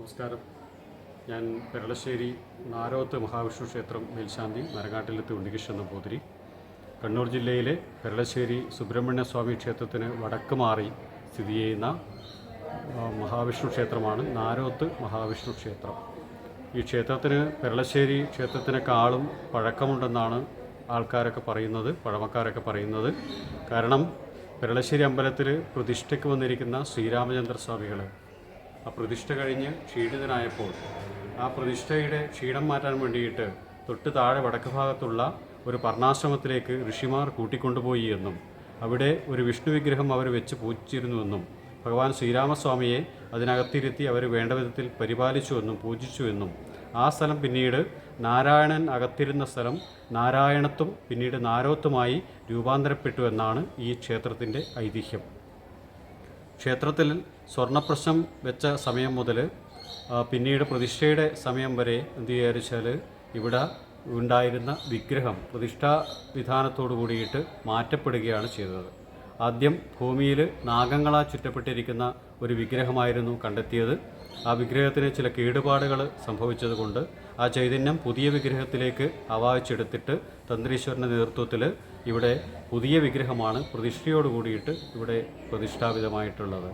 നമസ്കാരം. ഞാൻ പെരളശ്ശേരി നാരോത്ത് മഹാവിഷ്ണു ക്ഷേത്രം മേൽശാന്തി മരങ്ങാട്ടിലത്ത് ഉണ്ണികൃഷ്ണൻ നമ്പൂതിരി. കണ്ണൂർ ജില്ലയിലെ പെരളശ്ശേരി സുബ്രഹ്മണ്യ സ്വാമി ക്ഷേത്രത്തിന് വടക്ക് മാറി സ്ഥിതി ചെയ്യുന്ന മഹാവിഷ്ണു ക്ഷേത്രമാണ് നാരോത്ത് മഹാവിഷ്ണു ക്ഷേത്രം. ഈ ക്ഷേത്രത്തിന് പെരളശ്ശേരി ക്ഷേത്രത്തിനേക്കാളും പഴക്കമുണ്ടെന്നാണ് പഴമക്കാരൊക്കെ പറയുന്നത്. കാരണം പെരളശ്ശേരി അമ്പലത്തിൽ പ്രതിഷ്ഠയ്ക്ക് വന്നിരിക്കുന്ന ശ്രീരാമചന്ദ്ര സ്വാമികൾ ആ പ്രതിഷ്ഠ കഴിഞ്ഞ് ക്ഷീണിതനായപ്പോൾ ആ പ്രതിഷ്ഠയുടെ ക്ഷീണം മാറ്റാൻ വേണ്ടിയിട്ട് തൊട്ട് താഴെ വടക്ക് ഭാഗത്തുള്ള ഒരു പർണാശ്രമത്തിലേക്ക് ഋഷിമാർ കൂട്ടിക്കൊണ്ടുപോയി എന്നും അവിടെ ഒരു വിഷ്ണു വിഗ്രഹം അവർ വെച്ച് പൂജിച്ചിരുന്നുവെന്നും ഭഗവാൻ ശ്രീരാമസ്വാമിയെ അതിനകത്തിരുത്തി അവർ വേണ്ട വിധത്തിൽ പരിപാലിച്ചുവെന്നും പൂജിച്ചുവെന്നും ആ സ്ഥലം പിന്നീട് നാരായണൻ അകത്തിരുന്ന സ്ഥലം നാരായണത്തും പിന്നീട് നാരോത്തുമായി രൂപാന്തരപ്പെട്ടു എന്നാണ് ഈ ക്ഷേത്രത്തിൻ്റെ ഐതിഹ്യം. ക്ഷേത്രത്തിൽ സ്വർണ്ണപ്രശ്നം വെച്ച സമയം മുതൽ പിന്നീട് പ്രതിഷ്ഠയുടെ സമയം വരെ എന്ത് വിചാരിച്ചാൽ ഇവിടെ ഉണ്ടായിരുന്ന വിഗ്രഹം പ്രതിഷ്ഠാ വിധാനത്തോടു കൂടിയിട്ട് മാറ്റപ്പെടുകയാണ് ചെയ്തത്. ആദ്യം ഭൂമിയിൽ നാഗങ്ങളാൽ ചുറ്റപ്പെട്ടിരിക്കുന്ന ഒരു വിഗ്രഹമായിരുന്നു കണ്ടെത്തിയത്. ആ വിഗ്രഹത്തിന് ചില കേടുപാടുകൾ സംഭവിച്ചതുകൊണ്ട് ആ ചൈതന്യം പുതിയ വിഗ്രഹത്തിലേക്ക് ആവാഹിച്ചെടുത്തിട്ട് തന്ത്രീശ്വരൻ്റെ നേതൃത്വത്തിൽ ഇവിടെ പുതിയ വിഗ്രഹമാണ് പ്രതിഷ്ഠയോട് കൂടിയിട്ട് ഇവിടെ പ്രതിഷ്ഠാപിതമായിട്ടുള്ളത്.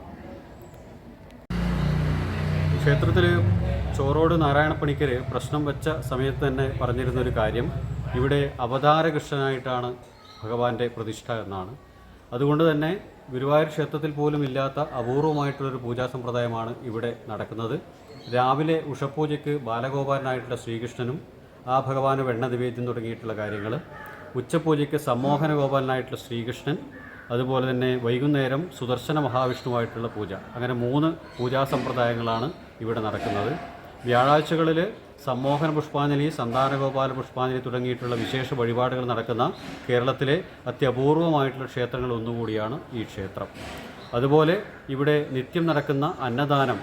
ക്ഷേത്രത്തിൽ ചോറോട് നാരായണപ്പണിക്കർ പ്രശ്നം വെച്ച സമയത്ത് തന്നെ പറഞ്ഞിരുന്നൊരു കാര്യം ഇവിടെ അവതാരകൃഷ്ണനായിട്ടാണ് ഭഗവാന്റെ പ്രതിഷ്ഠ എന്നാണ്. അതുകൊണ്ട് തന്നെ ഗുരുവായൂർ ക്ഷേത്രത്തിൽ പോലും ഇല്ലാത്ത അപൂർവമായിട്ടുള്ളൊരു പൂജാ സമ്പ്രദായമാണ് ഇവിടെ നടക്കുന്നത്. രാവിലെ ഉഷപൂജയ്ക്ക് ബാലഗോപാലനായിട്ടുള്ള ശ്രീകൃഷ്ണനും ആ ഭഗവാന് വെണ്ണ നിവേദ്യം തുടങ്ങിയിട്ടുള്ള കാര്യങ്ങൾ, ഉച്ചപൂജയ്ക്ക് സമ്മോഹന ഗോപാലനായിട്ടുള്ള ശ്രീകൃഷ്ണൻ, അതുപോലെ തന്നെ വൈകുന്നേരം സുദർശന മഹാവിഷ്ണുവായിട്ടുള്ള പൂജ. അങ്ങനെ 3 പൂജാ സമ്പ്രദായങ്ങളാണ് ഇവിടെ നടക്കുന്നത്. വ്യാഴാഴ്ചകളിൽ സമ്മോഹന പുഷ്പാഞ്ജലി, സന്താനഗോപാല പുഷ്പാഞ്ജലി തുടങ്ങിയിട്ടുള്ള വിശേഷ വഴിപാടുകൾ നടക്കുന്ന കേരളത്തിലെ അത്യപൂർവമായിട്ടുള്ള ക്ഷേത്രങ്ങൾ ഒന്നുകൂടിയാണ് ഈ ക്ഷേത്രം. അതുപോലെ ഇവിടെ നിത്യം നടക്കുന്ന അന്നദാനം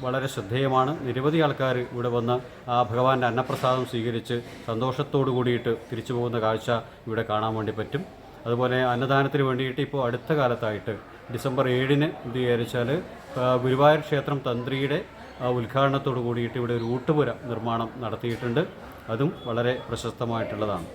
വളരെ ശ്രദ്ധേയമാണ്. നിരവധി ആൾക്കാർ ഇവിടെ വന്ന് ആ ഭഗവാന്റെ അന്നപ്രസാദം സ്വീകരിച്ച് സന്തോഷത്തോടു കൂടിയിട്ട് തിരിച്ചു പോകുന്ന കാഴ്ച ഇവിടെ കാണാൻ വേണ്ടി പറ്റും. അതുപോലെ അന്നദാനത്തിന് വേണ്ടിയിട്ട് ഇപ്പോൾ അടുത്ത കാലത്തായിട്ട് ഡിസംബർ 7-ന് എന്ത് വിചാരിച്ചാൽ ഗുരുവായൂർ ക്ഷേത്രം തന്ത്രിയുടെ ഉദ്ഘാടനത്തോടു കൂടിയിട്ട് ഇവിടെ ഒരു ഊട്ടുപുര നിർമ്മാണം നടത്തിയിട്ടുണ്ട്. അതും വളരെ പ്രശസ്തമായിട്ടുള്ളതാണ്.